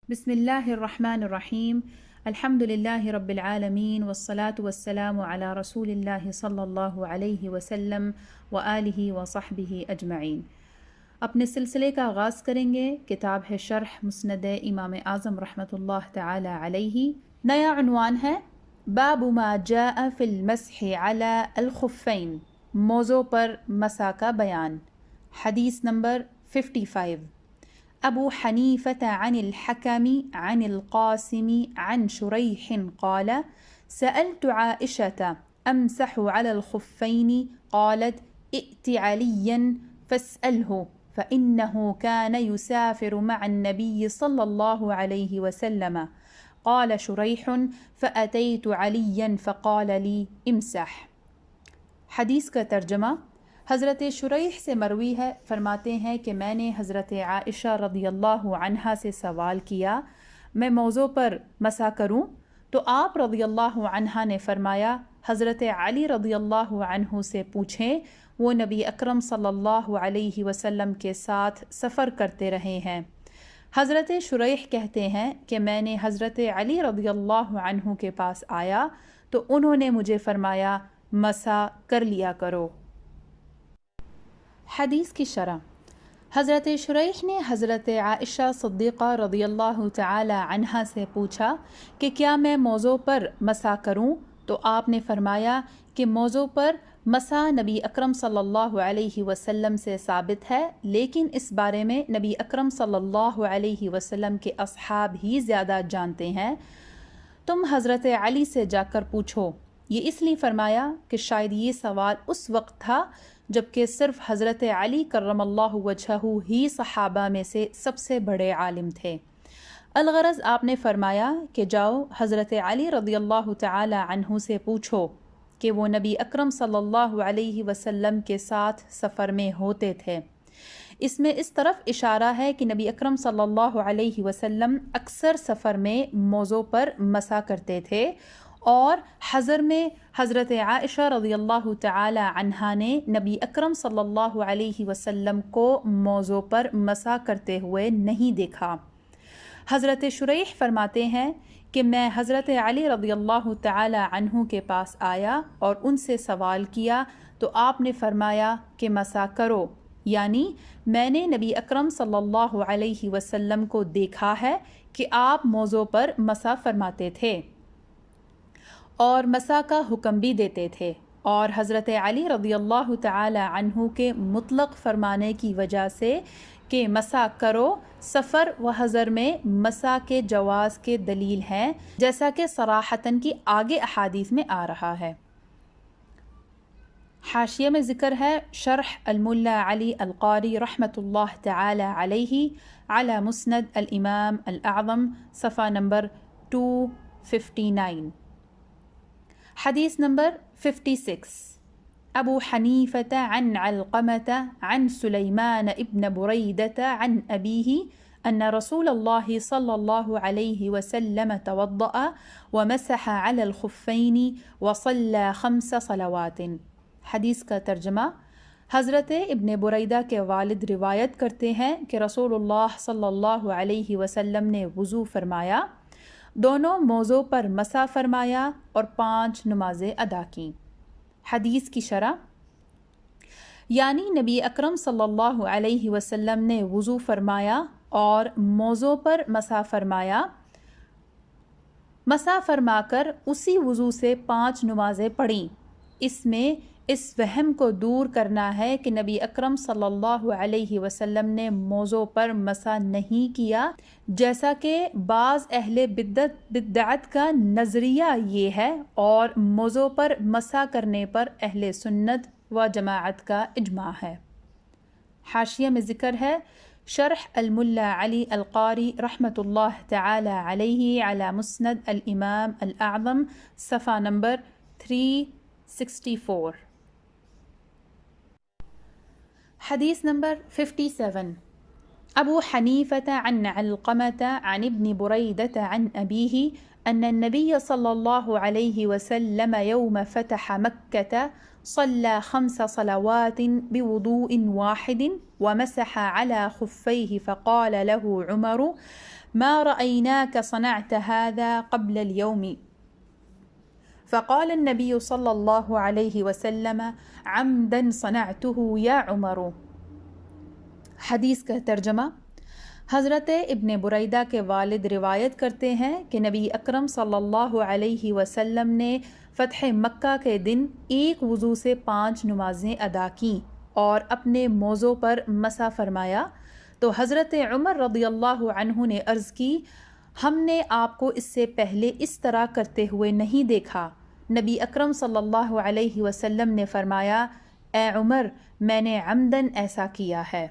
بسم الله الرحمن الرحيم. الحمد لله رب العالمين والصلاة والسلام على رسول الله صلی اللہ علیہ وسلم وآلہ وصحبہ اجمعین۔ اپنے سلسلے کا آغاز کریں گے، کتاب ہے شرح مسند امام اعظم رحمۃ اللہ تعالی علیہ۔ نیا عنوان ہے باب ما جاء فی المسح علی الخفین، موضوع پر مسح کا بیان۔ حدیث نمبر 55۔ ابو حنیفة عن الحكم عن القاسم عن شريح قال سألت عائشة أمسح على الخفين قالت ائت عليا فاسأله فإنه كان يسافر مع النبي صلى الله عليه وسلم قال شريح فأتيت عليا فقال لي امسح۔ حدیث کا ترجمہ حضرت شریح سے مروی ہے، فرماتے ہیں کہ میں نے حضرت عائشہ رضی اللہ عنہا سے سوال کیا میں موضوع پر مسح کروں، تو آپ رضی اللہ عنہا نے فرمایا حضرت علی رضی اللہ عنہ سے پوچھیں، وہ نبی اکرم صلی اللہ علیہ وسلم کے ساتھ سفر کرتے رہے ہیں۔ حضرت شریح کہتے ہیں کہ میں نے حضرت علی رضی اللہ عنہ کے پاس آیا تو انہوں نے مجھے فرمایا مسح کر لیا کرو۔ حدیث کی شرح۔ حضرت شریح نے حضرت عائشہ صدیقہ رضی اللہ تعالی عنہا سے پوچھا کہ کیا میں موضوع پر مسح کروں، تو آپ نے فرمایا کہ موضوع پر مسح نبی اکرم صلی اللہ علیہ وسلم سے ثابت ہے، لیکن اس بارے میں نبی اکرم صلی اللہ علیہ وسلم کے اصحاب ہی زیادہ جانتے ہیں، تم حضرت علی سے جا کر پوچھو۔ یہ اس لیے فرمایا کہ شاید یہ سوال اس وقت تھا جبکہ صرف حضرت علی کرم اللہ وجہہ ہی صحابہ میں سے سب سے بڑے عالم تھے۔ الغرض آپ نے فرمایا کہ جاؤ حضرت علی رضی اللہ تعالی عنہ سے پوچھو کہ وہ نبی اکرم صلی اللہ علیہ وسلم کے ساتھ سفر میں ہوتے تھے۔ اس میں اس طرف اشارہ ہے کہ نبی اکرم صلی اللہ علیہ وسلم اکثر سفر میں موضوع پر مسح کرتے تھے، اور حضر میں حضرت عائشہ رضی اللہ تعالی عنہا نے نبی اکرم صلی اللہ علیہ وسلم کو موضوع پر مسح کرتے ہوئے نہیں دیکھا۔ حضرت شریح فرماتے ہیں کہ میں حضرت علی رضی اللہ تعالی عنہ کے پاس آیا اور ان سے سوال کیا تو آپ نے فرمایا کہ مسح کرو، یعنی میں نے نبی اکرم صلی اللہ علیہ وسلم کو دیکھا ہے کہ آپ موضوع پر مسح فرماتے تھے اور مسح کا حکم بھی دیتے تھے، اور حضرت علی رضی اللہ تعالی عنہ کے مطلق فرمانے کی وجہ سے کہ مسح کرو سفر و حضر میں مسح کے جواز کے دلیل ہیں، جیسا کہ صراحتاً کی آگے احادیث میں آ رہا ہے۔ حاشیہ میں ذکر ہے شرح الملا علی القاری رحمۃ اللہ تعالی علیہ علی مسند الامام الاعظم، صفحہ نمبر 259۔ حدیث نمبر 56۔ ابو حنیفة عن علقمة عن سلیمان ابن بریدة عن ابیہ ان رسول اللہ صلی اللہ علیہ وسلم توضأ ومسح على الخفین وصلى 5 صلوات۔ حدیث کا ترجمہ حضرت ابن بریدہ کے والد روایت کرتے ہیں کہ رسول اللہ صلی اللہ علیہ وسلم نے وضو فرمایا، دونوں موضوع پر مسح فرمایا اور 5 نمازیں ادا کیں۔ حدیث کی شرح، یعنی نبی اکرم صلی اللہ علیہ وسلم نے وضو فرمایا اور موضوع پر مسح فرمایا، مسح فرما کر اسی وضو سے 5 نمازیں پڑھیں۔ اس میں اس وہم کو دور کرنا ہے کہ نبی اکرم صلی اللہ علیہ وسلم نے موضوع پر مسح نہیں کیا، جیسا کہ بعض اہل بدعت کا نظریہ یہ ہے، اور موضوع پر مسح کرنے پر اہل سنت و جماعت کا اجماع ہے۔ حاشیہ میں ذکر ہے شرح الملا علی القاری رحمۃ اللہ تعالی علیہ علی مسند الامام الاعظم، صفحہ نمبر 364۔ حدیث نمبر 57۔ ابو حنیفة عن علقمة عن ابن بریدة عن ابیہ ان النبی صلی اللہ علیہ وسلم یوم فتح مکة صلى 5 صلوات بوضوء واحد ومسح على خفيه فقال له عمر ما رأيناك صنعت هذا قبل اليوم فقال النبي صلى الله عليه وسلم عمدا صنعته يا عمر۔ حدیث کا ترجمہ، حضرت ابن بریدہ کے والد روایت کرتے ہیں کہ نبی اکرم صلی اللہ علیہ وسلم نے فتح مکہ کے دن ایک وضو سے 5 نمازیں ادا کیں اور اپنے موضوع پر مسح فرمایا، تو حضرت عمر رضی اللہ عنہ نے عرض کی، ہم نے آپ کو اس سے پہلے اس طرح کرتے ہوئے نہیں دیکھا۔ نبی اکرم صلی اللہ علیہ وسلم نے فرمایا، اے عمر، میں نے عمدن ایسا کیا ہے۔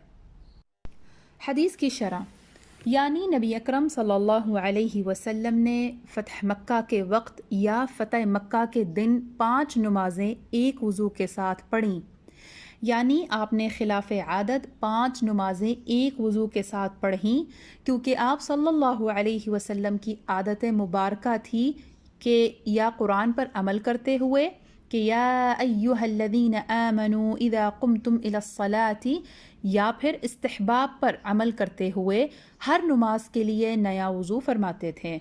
حدیث کی شرح، یعنی نبی اکرم صلی اللہ علیہ وسلم نے فتح مکہ کے وقت یا فتح مکہ کے دن 5 نمازیں ایک وضو کے ساتھ پڑھیں، یعنی آپ نے خلاف عادت 5 نمازیں ایک وضو کے ساتھ پڑھیں، کیونکہ آپ صلی اللہ علیہ وسلم کی عادت مبارکہ تھی کہ یا قرآن پر عمل کرتے ہوئے کہ یا ایہا الذین آمنوا اذا قمتم الی الصلاۃ، یا پھر استحباب پر عمل کرتے ہوئے ہر نماز کے لیے نیا وضو فرماتے تھے۔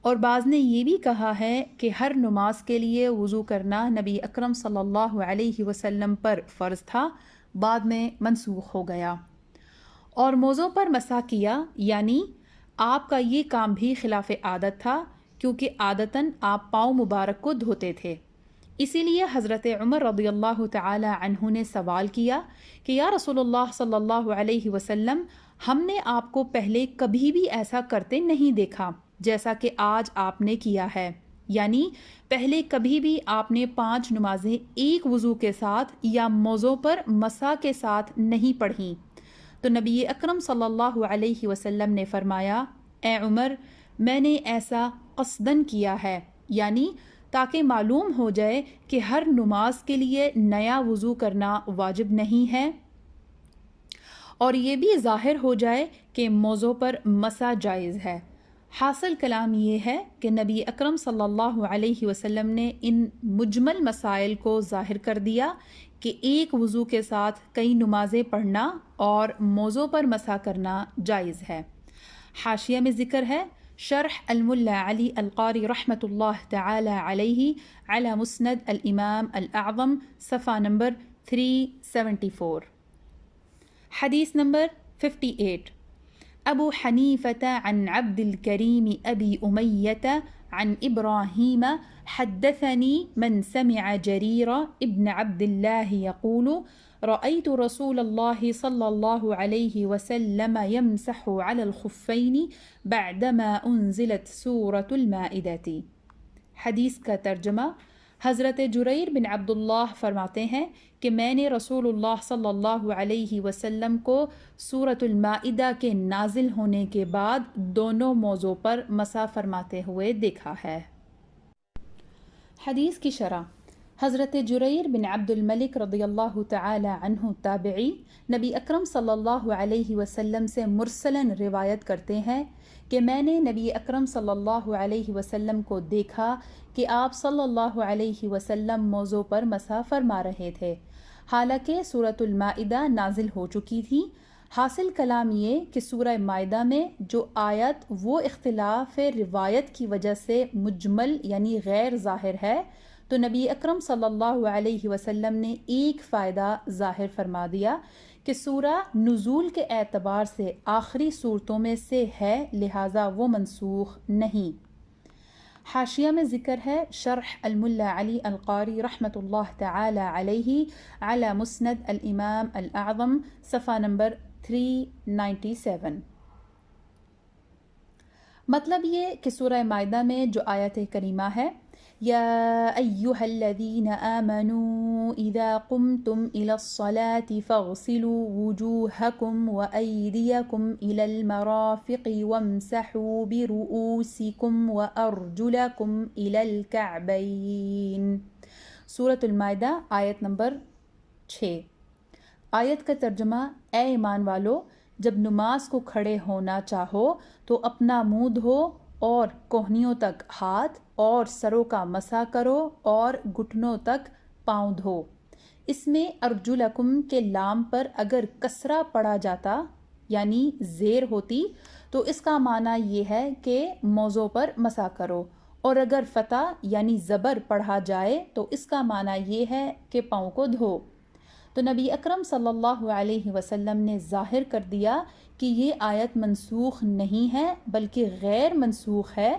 اور بعض نے یہ بھی کہا ہے کہ ہر نماز کے لیے وضو کرنا نبی اکرم صلی اللہ علیہ وسلم پر فرض تھا، بعد میں منسوخ ہو گیا۔ اور موضوع پر مسح کیا، یعنی آپ کا یہ کام بھی خلاف عادت تھا، کیونکہ عادتاً آپ پاؤں مبارک کو دھوتے تھے۔ اسی لیے حضرت عمر رضی اللہ تعالی عنہ نے سوال کیا کہ یا رسول اللہ صلی اللہ علیہ وسلم، ہم نے آپ کو پہلے کبھی بھی ایسا کرتے نہیں دیکھا جیسا کہ آج آپ نے کیا ہے، یعنی پہلے کبھی بھی آپ نے 5 نمازیں ایک وضو کے ساتھ یا موضوع پر مسح کے ساتھ نہیں پڑھیں۔ تو نبی اکرم صلی اللہ علیہ وسلم نے فرمایا، اے عمر، میں نے ایسا قصدن کیا ہے، یعنی تاکہ معلوم ہو جائے کہ ہر نماز کے لیے نیا وضو کرنا واجب نہیں ہے، اور یہ بھی ظاہر ہو جائے کہ موضوع پر مسح جائز ہے۔ حاصل کلام یہ ہے کہ نبی اکرم صلی اللہ علیہ وسلم نے ان مجمل مسائل کو ظاہر کر دیا کہ ایک وضو کے ساتھ کئی نمازیں پڑھنا اور موضوع پر مسح کرنا جائز ہے۔ حاشیہ میں ذکر ہے، شرح الملا علی القاری رحمۃ اللہ تعالی علیہ علی مسند الامام الاعظم، صفحہ نمبر 374۔ حدیث نمبر 58، ابو حنیفة عن عبد الكريم ابی امیۃ عن ابراہیم حدثنی من سمع جریر ابن عبد اللہ یقول رأيت رسول الله صلى الله عليه وسلم يمسح على الخفين بعدما انزلت سورة المائدة۔ حدیث کا ترجمہ، حضرت جریر بن عبداللہ فرماتے ہیں کہ میں نے رسول اللہ صلی اللہ علیہ وسلم کو سورة المائدہ کے نازل ہونے کے بعد دونوں موضوع پر مسح فرماتے ہوئے دیکھا ہے۔ حدیث کی شرح، حضرت جریر بن عبد الملک رضی اللہ تعالی عنہ تابعی نبی اکرم صلی اللہ علیہ وسلم سے مرسلاً روایت کرتے ہیں کہ میں نے نبی اکرم صلی اللہ علیہ وسلم کو دیکھا کہ آپ صلی اللہ علیہ وسلم موضوع پر مسح فرما رہے تھے، حالانکہ سورۃ المائدہ نازل ہو چکی تھی۔ حاصل کلام یہ کہ سورہ مائدہ میں جو آیت وہ اختلاف روایت کی وجہ سے مجمل یعنی غیر ظاہر ہے، تو نبی اکرم صلی اللہ علیہ وسلم نے ایک فائدہ ظاہر فرما دیا کہ سورہ نزول کے اعتبار سے آخری صورتوں میں سے ہے، لہٰذا وہ منسوخ نہیں۔ حاشیہ میں ذکر ہے، شرح الملا علی القاری رحمۃ اللہ تعالی علیہ علی مسند الامام الاعظم، صفحہ نمبر 397۔ مطلب یہ کہ سورہ مائدہ میں جو آیت کریمہ ہے، یا ایہا الذین آمنوا اذا قمتم الى الصلاة فاغسلوا وجوہکم وایدیکم الى المرافق وامسحوا برؤوسکم وارجلکم الى الکعبین۔ سورۃ المائدہ آیت نمبر 6۔ آیت کا ترجمہ، اے ایمان والو، جب نماز کو کھڑے ہونا چاہو تو اپنا منہ دھو اور کوہنیوں تک ہاتھ اور سروں کا مسح کرو اور گھٹنوں تک پاؤں دھو۔ اس میں ارجلکم کے لام پر اگر کسرہ پڑا جاتا یعنی زیر ہوتی تو اس کا معنی یہ ہے کہ موزوں پر مسح کرو، اور اگر فتح یعنی زبر پڑھا جائے تو اس کا معنی یہ ہے کہ پاؤں کو دھو۔ تو نبی اکرم صلی اللہ علیہ وسلم نے ظاہر کر دیا کہ یہ آیت منسوخ نہیں ہے بلکہ غیر منسوخ ہے،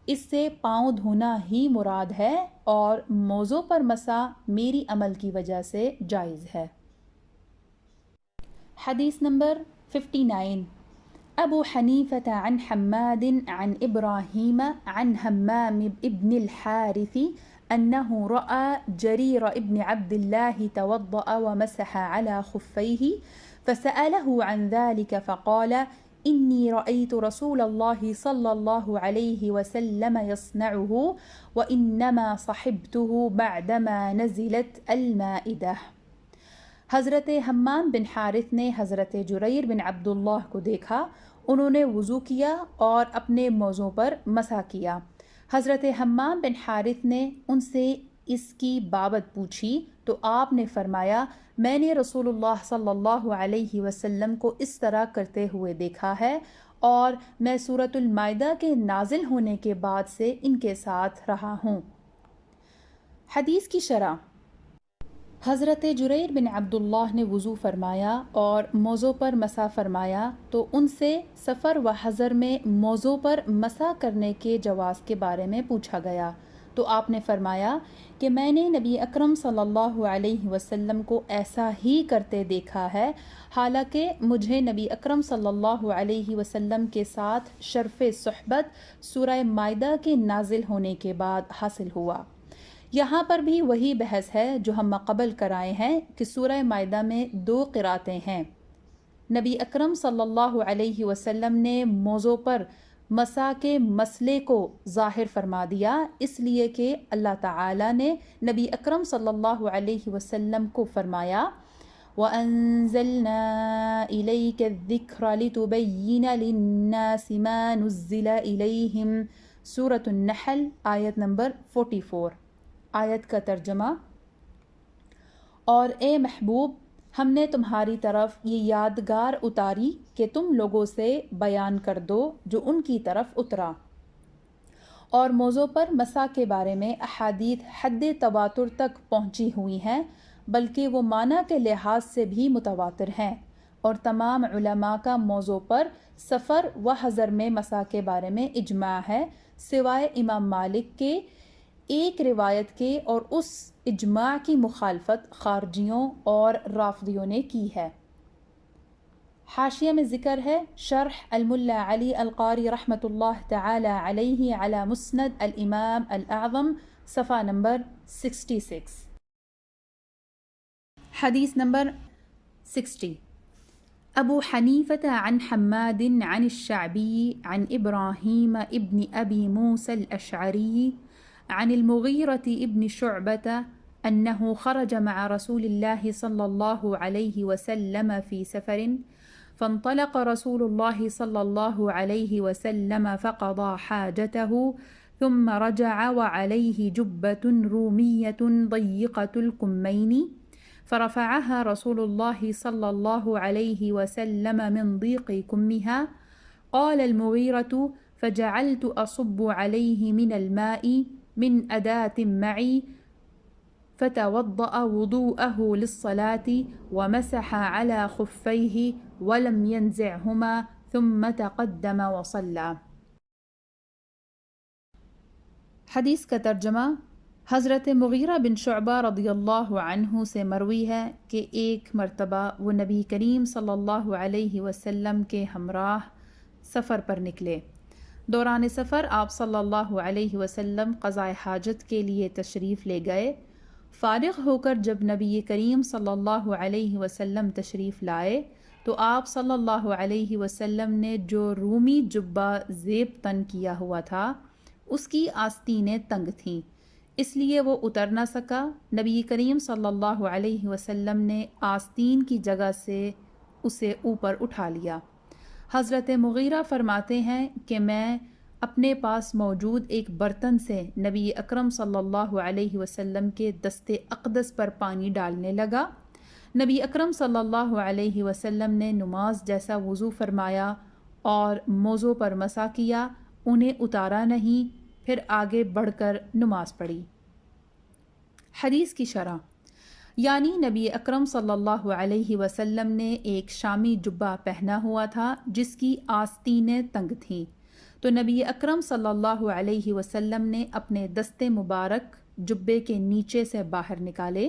اس سے پاؤں دھونا ہی مراد ہے، اور موزوں پر مسح میری عمل کی وجہ سے جائز ہے۔ حدیث نمبر 59 ابو حنیفة عن حماد عن ابراہیم عن حمام ابن الحارث انه رأى جرير ابن عبد الله توضأ ومسح على خفيه فسأله عن ذلك فقال إني رأيت رسول الله صلى الله عليه وسلم يصنعه وإنما صحبته بعدما نزلت المائدة۔ حضرت حمام بن حارث نے حضرت جریر بن عبداللہ کو دیکھا، انہوں نے وضو کیا اور اپنے موزوں پر مسح کیا۔ حضرت حمام بن حارث نے ان سے اس کی بابت پوچھی تو آپ نے فرمایا، میں نے رسول اللہ صلی اللہ علیہ وسلم کو اس طرح کرتے ہوئے دیکھا ہے، اور میں سورۃ المائدہ کے نازل ہونے کے بعد سے ان کے ساتھ رہا ہوں۔ حدیث کی شرح۔ حضرت جریر بن عبداللہ نے وضو فرمایا اور موزوں پر مسح فرمایا تو ان سے سفر و حضر میں موزوں پر مسح کرنے کے جواز کے بارے میں پوچھا گیا، تو آپ نے فرمایا کہ میں نے نبی اکرم صلی اللہ علیہ وسلم کو ایسا ہی کرتے دیکھا ہے، حالانکہ مجھے نبی اکرم صلی اللہ علیہ وسلم کے ساتھ شرف صحبت سورہ مائدہ کے نازل ہونے کے بعد حاصل ہوا۔ یہاں پر بھی وہی بحث ہے جو ہم قبل کرائے ہیں کہ سورہ مائدہ میں 2 قراتیں ہیں۔ نبی اکرم صلی اللہ علیہ وسلم نے موزوں پر مسح کے مسئلے کو ظاہر فرما دیا، اس لیے کہ اللہ تعالی نے نبی اکرم صلی اللہ علیہ وسلم کو فرمایا وَأَنزَلْنَا إِلَيْكَ الذِّكْرَ لِتُبَيِّنَ لِلنَّاسِ مَا نُزِّلَ إِلَيْهِمْ سورۃ النحل آیت نمبر 44۔ آیت کا ترجمہ، اور اے محبوب ہم نے تمہاری طرف یہ یادگار اتاری کہ تم لوگوں سے بیان کر دو جو ان کی طرف اترا۔ اور موضوع پر مسح کے بارے میں احادیث حد تواتر تک پہنچی ہوئی ہیں، بلکہ وہ معنی کے لحاظ سے بھی متواتر ہیں، اور تمام علماء کا موضوع پر سفر و حضر میں مسح کے بارے میں اجماع ہے، سوائے امام مالک کے ایک روایت کے، اور اس اجماع کی مخالفت خارجیوں اور رافضیوں نے کی ہے۔ حاشیہ میں ذکر ہے، شرح الملا علی القاری رحمۃ اللہ تعالی علیہ علی مسند الامام الاعظم، صفحہ نمبر 66۔ حدیث نمبر 60 ابو حنیفة عن حماد عن الشعبی عن ابراہیم ابن ابی موسى الاشعری عن المغيرة ابن شعبة أنه خرج مع رسول الله صلى الله عليه وسلم في سفر، فانطلق رسول الله صلى الله عليه وسلم فقضى حاجته، ثم رجع وعليه جبة رومية ضيقة الكمين، فرفعها رسول الله صلى الله عليه وسلم من ضيق كمها. قال المغيرة: فجعلت أصب عليه من الماء من أداة معي، فتوضأ وضوءه للصلاة ومسح على خفيه ولم ينزعهما ثم تقدم وصلى۔ حدیث کا ترجمہ، حضرت مغیرہ بن شعبہ رضی اللہ عنہ سے مروی ہے کہ ایک مرتبہ وہ نبی کریم صلی اللہ علیہ وسلم کے ہمراہ سفر پر نکلے۔ دوران سفر آپ صلی اللہ علیہ وسلم قضاء حاجت کے لیے تشریف لے گئے۔ فارغ ہو کر جب نبی کریم صلی اللہ علیہ وسلم تشریف لائے تو آپ صلی اللہ علیہ وسلم نے جو رومی جبہ زیب تن کیا ہوا تھا اس کی آستینیں تنگ تھیں، اس لیے وہ اتر نہ سکا۔ نبی کریم صلی اللہ علیہ وسلم نے آستین کی جگہ سے اسے اوپر اٹھا لیا۔ حضرت مغیرہ فرماتے ہیں کہ میں اپنے پاس موجود ایک برتن سے نبی اکرم صلی اللہ علیہ وسلم کے دست اقدس پر پانی ڈالنے لگا۔ نبی اکرم صلی اللہ علیہ وسلم نے نماز جیسا وضو فرمایا اور موزوں پر مسح کیا، انہیں اتارا نہیں، پھر آگے بڑھ کر نماز پڑھی۔ حدیث کی شرح، یعنی نبی اکرم صلی اللہ علیہ وسلم نے ایک شامی جبہ پہنا ہوا تھا جس کی آستینیں تنگ تھیں، تو نبی اکرم صلی اللہ علیہ وسلم نے اپنے دستے مبارک جبے کے نیچے سے باہر نکالے،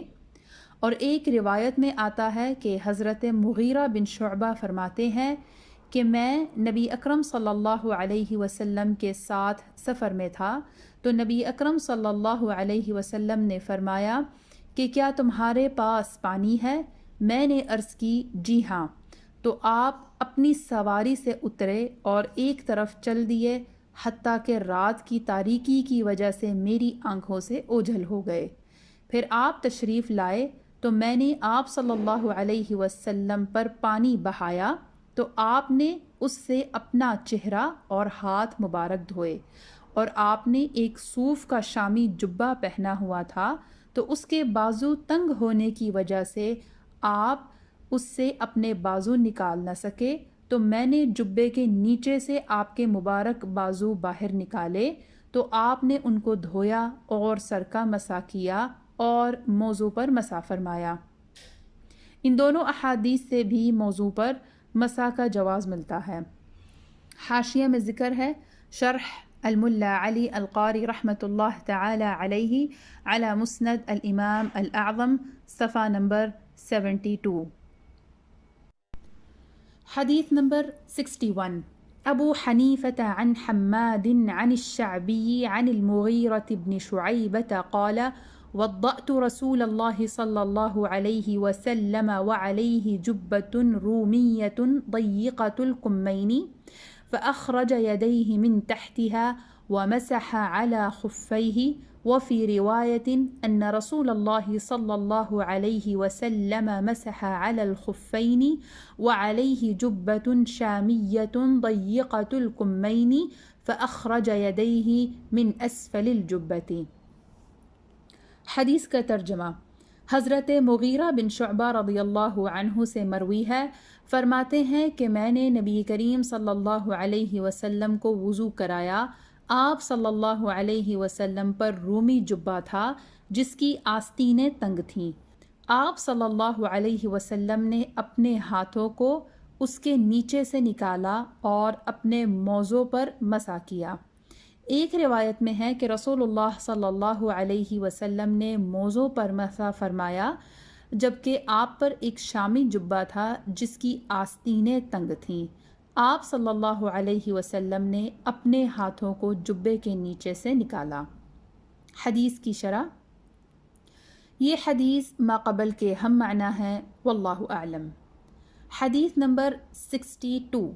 اور ایک روایت میں آتا ہے کہ حضرت مغیرہ بن شعبہ فرماتے ہیں کہ میں نبی اکرم صلی اللہ علیہ وسلم کے ساتھ سفر میں تھا، تو نبی اکرم صلی اللہ علیہ وسلم نے فرمایا کہ کیا تمہارے پاس پانی ہے؟ میں نے عرض کی جی ہاں، تو آپ اپنی سواری سے اترے اور ایک طرف چل دیے حتیٰ کہ رات کی تاریکی کی وجہ سے میری آنکھوں سے اوجھل ہو گئے۔ پھر آپ تشریف لائے تو میں نے آپ صلی اللہ علیہ وسلم پر پانی بہایا، تو آپ نے اس سے اپنا چہرہ اور ہاتھ مبارک دھوئے، اور آپ نے ایک صوف کا شامی جبہ پہنا ہوا تھا، تو اس کے بازو تنگ ہونے کی وجہ سے آپ اس سے اپنے بازو نکال نہ سکے، تو میں نے جبے کے نیچے سے آپ کے مبارک بازو باہر نکالے، تو آپ نے ان کو دھویا اور سر کا مسح کیا اور موضوع پر مسح فرمایا۔ ان دونوں احادیث سے بھی موضوع پر مسح کا جواز ملتا ہے۔ حاشیہ میں ذکر ہے، شرح الملا علی القاری رحمۃ اللہ تعالی علیہ علی مسند الامام الاعظم، صفحہ نمبر 72۔ حدیث نمبر 61، ابو حنیفة عن حماد عن الشعبی عن المغیرة بن شعیبة قال وضأت رسول الله صلى الله عليه وسلم وعليه جبة رومية ضيقة الكمين فأخرج يديه من تحتها ومسح على خفيه، وفي رواية أن رسول الله صلى الله عليه وسلم مسح على الخفين وعليه جبة شامية ضيقة الكمين فأخرج يديه من أسفل الجبة۔ حدیث کا ترجمہ، حضرت مغیرہ بن شعبہ رضی اللہ عنہ سے مروی ہے، فرماتے ہیں کہ میں نے نبی کریم صلی اللہ علیہ وسلم کو وضو کرایا۔ آپ صلی اللہ علیہ وسلم پر رومی جبہ تھا جس کی آستینیں تنگ تھیں۔ آپ صلی اللہ علیہ وسلم نے اپنے ہاتھوں کو اس کے نیچے سے نکالا اور اپنے موزوں پر مسح کیا۔ ایک روایت میں ہے کہ رسول اللہ صلی اللہ علیہ وسلم نے موزوں پر مسح فرمایا، جبکہ آپ پر ایک شامی جبہ تھا جس کی آستینیں تنگ تھیں۔ آپ صلی اللہ علیہ وسلم نے اپنے ہاتھوں کو جبے کے نیچے سے نکالا۔ حدیث کی شرح، یہ حدیث ما قبل کے ہم معنی ہے، واللہ اعلم۔ حدیث نمبر 62،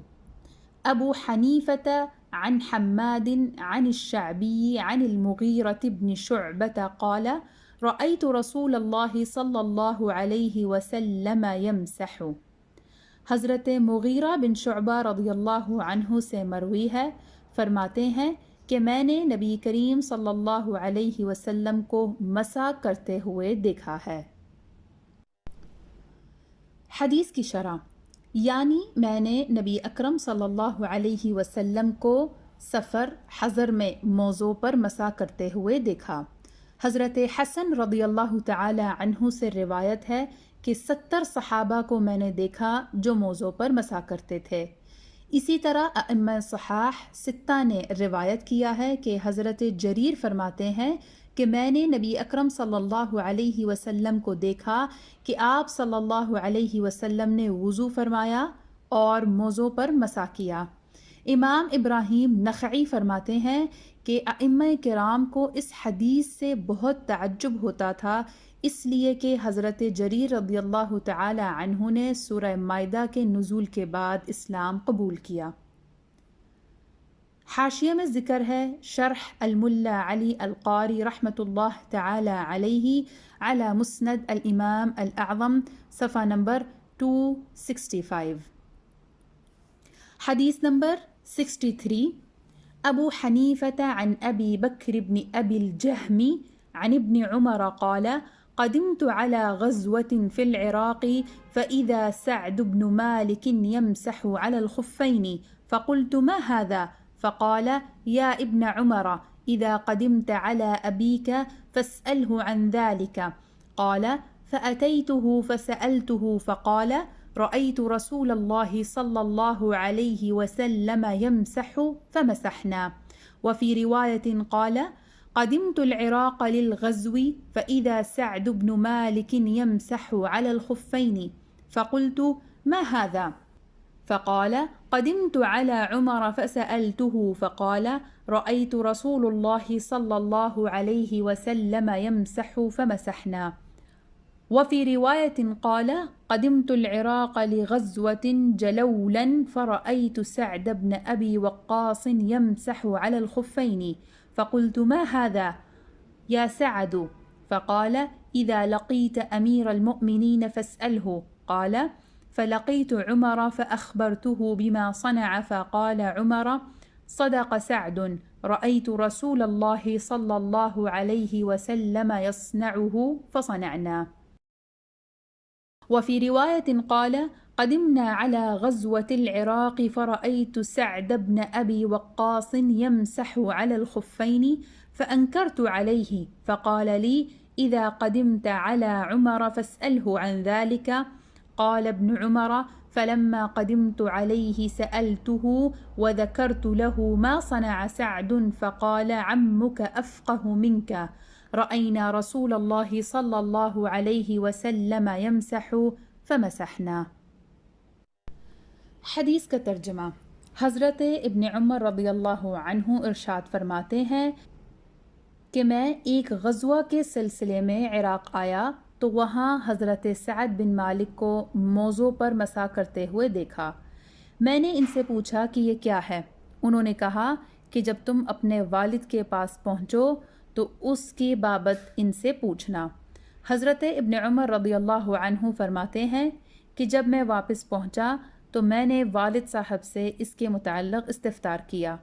ابو حنیفة عن حماد عن الشعبی عن المغیرة بن شعبة قال رأيت رسول اللہ صلی اللہ علیہ وسلم يمسح۔ حضرت مغیرہ بن شعبہ رضی اللہ عنہ سے مروی ہے، فرماتے ہیں کہ میں نے نبی کریم صلی اللہ علیہ وسلم کو مسح کرتے ہوئے دیکھا ہے۔ حدیث کی شرح، یعنی میں نے نبی اکرم صلی اللہ علیہ وسلم کو سفر حضر میں موضوع پر مسح کرتے ہوئے دیکھا۔ حضرت حسن رضی اللہ تعالی عنہ سے روایت ہے کہ 70 صحابہ کو میں نے دیکھا جو موضوع پر مسح کرتے تھے۔ اسی طرح ائمہ صحاح 6 نے روایت کیا ہے کہ حضرت جریر فرماتے ہیں کہ میں نے نبی اکرم صلی اللہ علیہ وسلم کو دیکھا کہ آپ صلی اللہ علیہ وسلم نے وضو فرمایا اور موزوں پر مسح کیا۔ امام ابراہیم نخعی فرماتے ہیں کہ ائمہ کرام کو اس حدیث سے بہت تعجب ہوتا تھا، اس لیے کہ حضرت جریر رضی اللہ تعالی عنہ نے سورہ مائدہ کے نزول کے بعد اسلام قبول کیا۔ حاشیہ میں ذکر ہے، شرح الملا علی القاری رحمۃ اللہ تعالی علیہ علی مسند الامام الاعظم، صفحہ نمبر 265۔ حدیث نمبر 63، ابو حنیفة عن ابی بکر بن ابی الجہم عن ابن عمر قال قدمت على غزوة في العراق فإذا سعد بن مالك يمسح على الخفين فقلت ما هذا؟ فقال يا ابن عمر إذا قدمت على أبيك فاسأله عن ذلك. قال فأتيته فسألته فقال رأيت رسول الله صلى الله عليه وسلم يمسح فمسحنا. وفي رواية قال قدمت العراق للغزو فإذا سعد بن مالك يمسح على الخفين فقلت ما هذا؟ فقال قدمت على عمر فسألته فقال رأيت رسول الله صلى الله عليه وسلم يمسح فمسحنا. وفي رواية قال قدمت العراق لغزوة جلولا فرأيت سعد بن أبي وقاص يمسح على الخفين فقلت ما هذا يا سعد؟ فقال إذا لقيت أمير المؤمنين فاسأله. قال فلقيت عمر فأخبرته بما صنع فقال عمر صدق سعد رأيت رسول الله صلى الله عليه وسلم يصنعه فصنعنا. وفي رواية قال قدمنا على غزوة العراق فرأيت سعد بن أبي وقاص يمسح على الخفين فأنكرت عليه فقال لي إذا قدمت على عمر فاسأله عن ذلك. قال ابن عمر فلما قدمت عليه سألته وذكرت له ما صنع سعد فقال عمك أفقه منك رأينا رسول الله صلى الله عليه وسلم يمسح فمسحنا. حدیث کا ترجمہ۔ حضرت ابن عمر رضی اللہ عنہ ارشاد فرماتے ہیں کہ میں ایک غزوہ کے سلسلے میں عراق آیا تو وہاں حضرت سعد بن مالک کو موضوع پر مسح کرتے ہوئے دیکھا۔ میں نے ان سے پوچھا کہ یہ کیا ہے؟ انہوں نے کہا کہ جب تم اپنے والد کے پاس پہنچو تو اس کی بابت ان سے پوچھنا۔ حضرت ابن عمر رضی اللہ عنہ فرماتے ہیں کہ جب میں واپس پہنچا تو میں نے والد صاحب سے اس کے متعلق استفسار کیا۔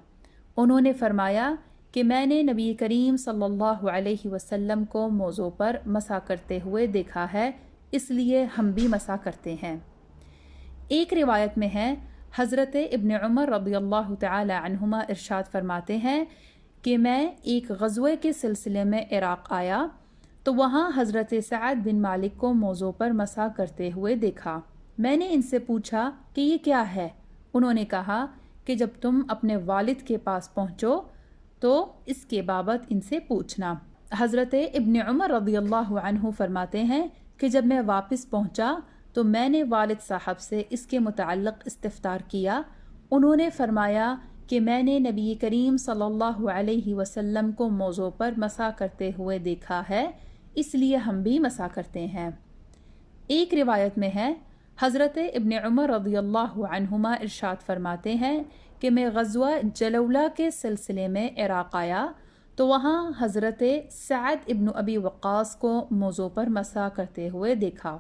انہوں نے فرمایا کہ میں نے نبی کریم صلی اللہ علیہ وسلم کو موضوع پر مسح کرتے ہوئے دیکھا ہے، اس لیے ہم بھی مسح کرتے ہیں۔ ایک روایت میں ہے حضرت ابن عمر رضی اللہ تعالی عنہما ارشاد فرماتے ہیں کہ میں ایک غزوے کے سلسلے میں عراق آیا تو وہاں حضرت سعد بن مالک کو موضوع پر مسح کرتے ہوئے دیکھا۔ میں نے ان سے پوچھا کہ یہ کیا ہے؟ انہوں نے کہا کہ جب تم اپنے والد کے پاس پہنچو تو اس کے بابت ان سے پوچھنا۔ حضرت ابن عمر رضی اللہ عنہ فرماتے ہیں کہ جب میں واپس پہنچا تو میں نے والد صاحب سے اس کے متعلق استفسار کیا۔ انہوں نے فرمایا کہ میں نے نبی کریم صلی اللہ علیہ وسلم کو موضوع پر مسح کرتے ہوئے دیکھا ہے، اس لیے ہم بھی مسح کرتے ہیں۔ ایک روایت میں ہے حضرت ابن عمر رضی اللہ عنہما ارشاد فرماتے ہیں کہ میں غزوہ جلولہ کے سلسلے میں عراق آیا تو وہاں حضرت سعد ابن ابی وقاص کو موضوع پر مسح کرتے ہوئے دیکھا۔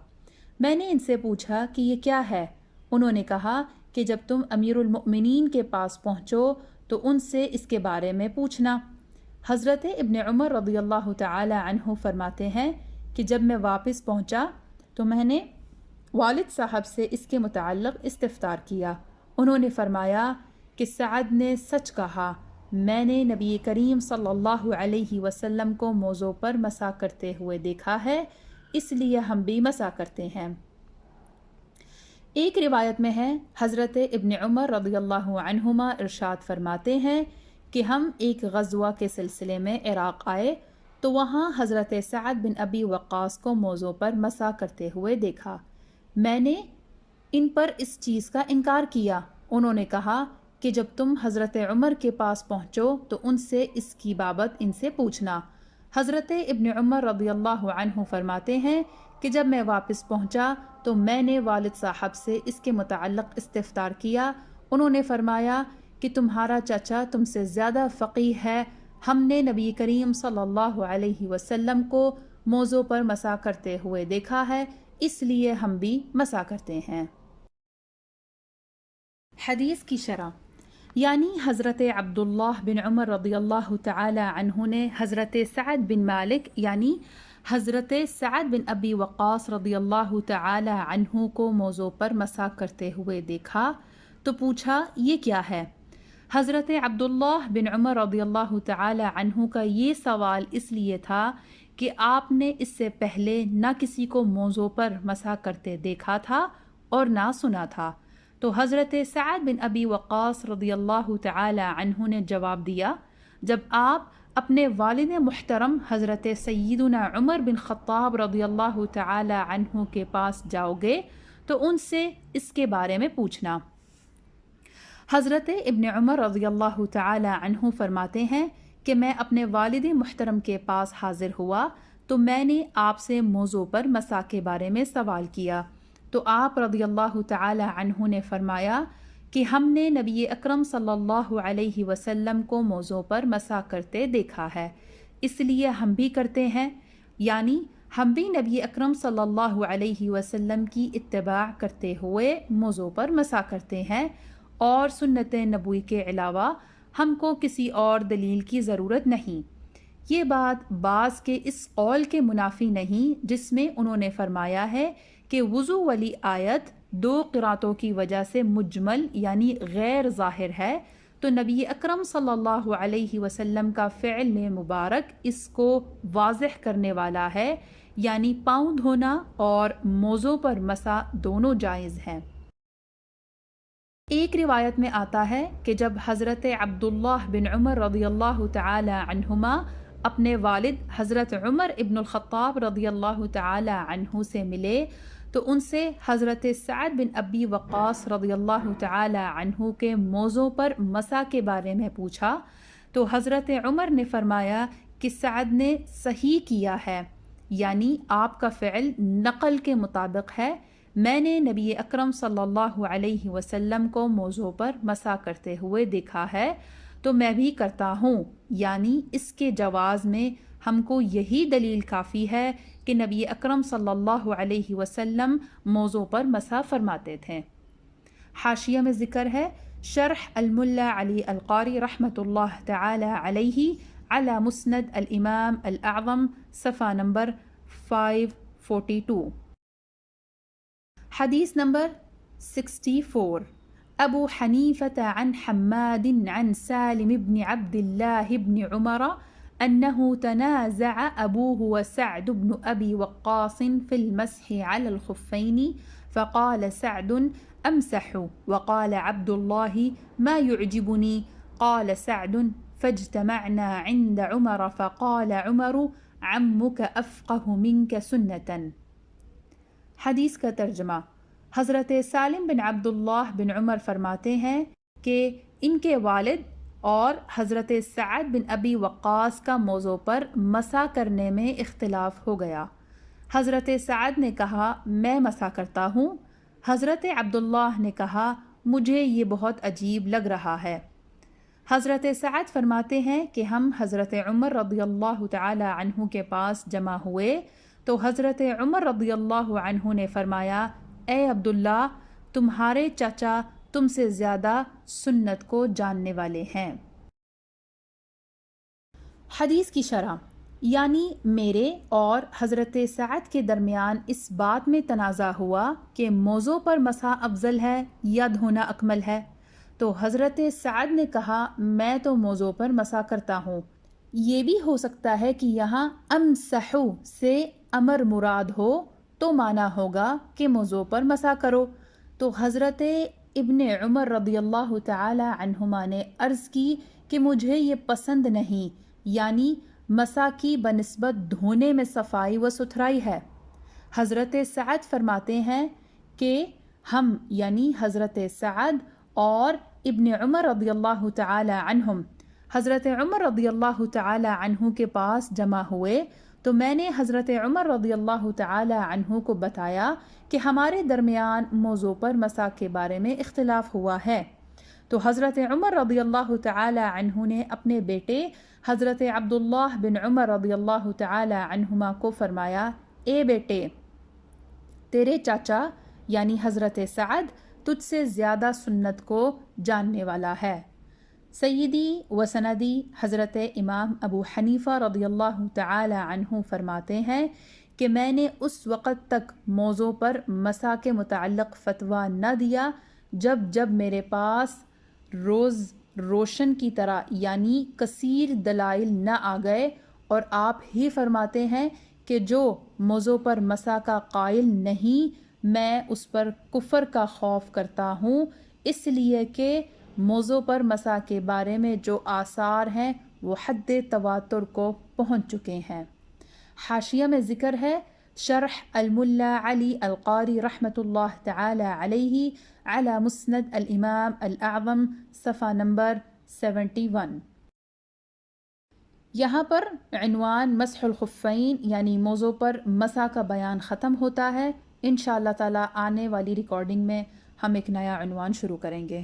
میں نے ان سے پوچھا کہ یہ کیا ہے؟ انہوں نے کہا کہ جب تم امیر المؤمنین کے پاس پہنچو تو ان سے اس کے بارے میں پوچھنا۔ حضرت ابن عمر رضی اللہ تعالی عنہ فرماتے ہیں کہ جب میں واپس پہنچا تو میں نے والد صاحب سے اس کے متعلق استفسار کیا۔ انہوں نے فرمایا کہ سعد نے سچ کہا، میں نے نبی کریم صلی اللہ علیہ وسلم کو موضوع پر مسح کرتے ہوئے دیکھا ہے، اس لیے ہم بھی مسح کرتے ہیں۔ ایک روایت میں ہے حضرت ابن عمر رضی اللہ عنہما ارشاد فرماتے ہیں کہ ہم ایک غزوہ کے سلسلے میں عراق آئے تو وہاں حضرت سعد بن ابی وقاص کو موضوع پر مسح کرتے ہوئے دیکھا۔ میں نے ان پر اس چیز کا انکار کیا۔ انہوں نے کہا کہ جب تم حضرت عمر کے پاس پہنچو تو ان سے اس کی بابت ان سے پوچھنا۔ حضرت ابن عمر رضی اللہ عنہ فرماتے ہیں کہ جب میں واپس پہنچا تو میں نے والد صاحب سے اس کے متعلق استفسار کیا۔ انہوں نے فرمایا کہ تمہارا چچا تم سے زیادہ فقیہ ہے، ہم نے نبی کریم صلی اللہ علیہ وسلم کو موضوع پر مسح کرتے ہوئے دیکھا ہے، اس لیے ہم بھی مسح کرتے ہیں۔ حدیث کی شرح، یعنی حضرت عبداللہ بن عمر رضی اللہ تعالی عنہ نے حضرت سعد بن مالک یعنی حضرت سعد بن ابی وقاص رضی اللہ تعالی عنہ کو موضوع پر مسح کرتے ہوئے دیکھا تو پوچھا یہ کیا ہے؟ حضرت عبداللہ بن عمر رضی اللہ تعالی عنہ کا یہ سوال اس لیے تھا کہ آپ نے اس سے پہلے نہ کسی کو موضوع پر مسح کرتے دیکھا تھا اور نہ سنا تھا۔ تو حضرت سعد بن ابی وقاص رضی اللہ تعالی عنہ نے جواب دیا، جب آپ اپنے والد محترم حضرت سیدنا عمر بن خطاب رضی اللہ تعالی عنہ کے پاس جاؤ گے تو ان سے اس کے بارے میں پوچھنا۔ حضرت ابن عمر رضی اللہ تعالی عنہ فرماتے ہیں کہ میں اپنے والد محترم کے پاس حاضر ہوا تو میں نے آپ سے موضوع پر مسح کے بارے میں سوال کیا، تو آپ رضی اللہ تعالی عنہ نے فرمایا کہ ہم نے نبی اکرم صلی اللہ علیہ وسلم کو موضوع پر مسح کرتے دیکھا ہے، اس لیے ہم بھی کرتے ہیں، یعنی ہم بھی نبی اکرم صلی اللہ علیہ وسلم کی اتباع کرتے ہوئے موضوع پر مسح کرتے ہیں، اور سنت نبوی کے علاوہ ہم کو کسی اور دلیل کی ضرورت نہیں۔ یہ بات بعض کے اس قول کے منافی نہیں جس میں انہوں نے فرمایا ہے کہ وضو والی آیت 2 قراتوں کی وجہ سے مجمل یعنی غیر ظاہر ہے، تو نبی اکرم صلی اللہ علیہ وسلم کا فعل مبارک اس کو واضح کرنے والا ہے، یعنی پاؤں دھونا اور موضوع پر مسح دونوں جائز ہیں۔ ایک روایت میں آتا ہے کہ جب حضرت عبداللہ بن عمر رضی اللہ تعالی عنہما اپنے والد حضرت عمر ابن الخطاب رضی اللہ تعالی عنہ سے ملے تو ان سے حضرت سعد بن ابی وقاص رضی اللہ تعالی عنہ کے موضوع پر مسح کے بارے میں پوچھا، تو حضرت عمر نے فرمایا کہ سعد نے صحیح کیا ہے، یعنی آپ کا فعل نقل کے مطابق ہے، میں نے نبی اکرم صلی اللہ علیہ وسلم کو موضوع پر مسح کرتے ہوئے دیکھا ہے تو میں بھی کرتا ہوں، یعنی اس کے جواز میں ہم کو یہی دلیل کافی ہے کہ نبی اکرم صلی اللہ علیہ وسلم موضوع پر مسح فرماتے تھے۔ حاشیہ میں ذکر ہے شرح الملا علی القاری رحمۃ اللہ تعالی علیہ علی مسند الامام الاعظم صفحہ نمبر 542۔ حدیث نمبر 64۔ ابو حنیفة عن حماد عن سالم بن عبد الله بن عمر أنه تنازع أبوه وسعد بن أبي وقاص في المسح على الخفين فقال سعد أمسح وقال عبد الله ما يعجبني قال سعد فاجتمعنا عند عمر فقال عمر عمك أفقه منك سنة۔ حدیث کا ترجمہ، حضرت سالم بن عبداللہ بن عمر فرماتے ہیں کہ ان کے والد اور حضرت سعد بن ابی وقاص کا موضوع پر مسح کرنے میں اختلاف ہو گیا۔ حضرت سعد نے کہا میں مسح کرتا ہوں، حضرت عبداللہ نے کہا مجھے یہ بہت عجیب لگ رہا ہے۔ حضرت سعد فرماتے ہیں کہ ہم حضرت عمر رضی اللہ تعالی عنہ کے پاس جمع ہوئے تو حضرت عمر رضی اللہ عنہ نے فرمایا اے عبداللہ، تمہارے چچا تم سے زیادہ سنت کو جاننے والے ہیں۔ حدیث کی شرح، یعنی میرے اور حضرت سعد کے درمیان اس بات میں تنازع ہوا کہ موضوع پر مسح افضل ہے یا دھونا اکمل ہے، تو حضرت سعد نے کہا میں تو موضوع پر مسح کرتا ہوں۔ یہ بھی ہو سکتا ہے کہ یہاں امسحو سے امر مراد ہو تو معنی ہوگا کہ موضوع پر مسح کرو، تو حضرت ابن عمر رضی اللہ تعالی عنہما نے عرض کی کہ مجھے یہ پسند نہیں، یعنی مسح کی بنسبت دھونے میں صفائی و ستھرائی ہے۔ حضرت سعد فرماتے ہیں کہ ہم یعنی حضرت سعد اور ابن عمر رضی اللہ تعالی عنہم حضرت عمر رضی اللہ تعالی عنہ کے پاس جمع ہوئے تو میں نے حضرت عمر رضی اللہ تعالی عنہ کو بتایا کہ ہمارے درمیان موضوع پر مسح کے بارے میں اختلاف ہوا ہے، تو حضرت عمر رضی اللہ تعالی عنہ نے اپنے بیٹے حضرت عبداللہ بن عمر رضی اللہ تعالی عنہما کو فرمایا اے بیٹے، تیرے چاچا یعنی حضرت سعد تجھ سے زیادہ سنت کو جاننے والا ہے۔ سیدی و سندی حضرت امام ابو حنیفہ رضی اللہ تعالی عنہ فرماتے ہیں کہ میں نے اس وقت تک موضوع پر مسح کے متعلق فتویٰ نہ دیا جب جب میرے پاس روز روشن کی طرح یعنی کثیر دلائل نہ آ گئے، اور آپ ہی فرماتے ہیں کہ جو موضوع پر مسح کا قائل نہیں میں اس پر کفر کا خوف کرتا ہوں، اس لیے کہ موضوع پر مسح کے بارے میں جو آثار ہیں وہ حد تواتر کو پہنچ چکے ہیں۔ حاشیہ میں ذکر ہے شرح الملا علی القاری رحمۃ اللہ تعالی علیہ علی مسند الامام الاعظم صفحہ نمبر 71۔ یہاں پر عنوان مسح الخفین یعنی موضوع پر مسح کا بیان ختم ہوتا ہے۔ انشاءاللہ تعالی آنے والی ریکارڈنگ میں ہم ایک نیا عنوان شروع کریں گے۔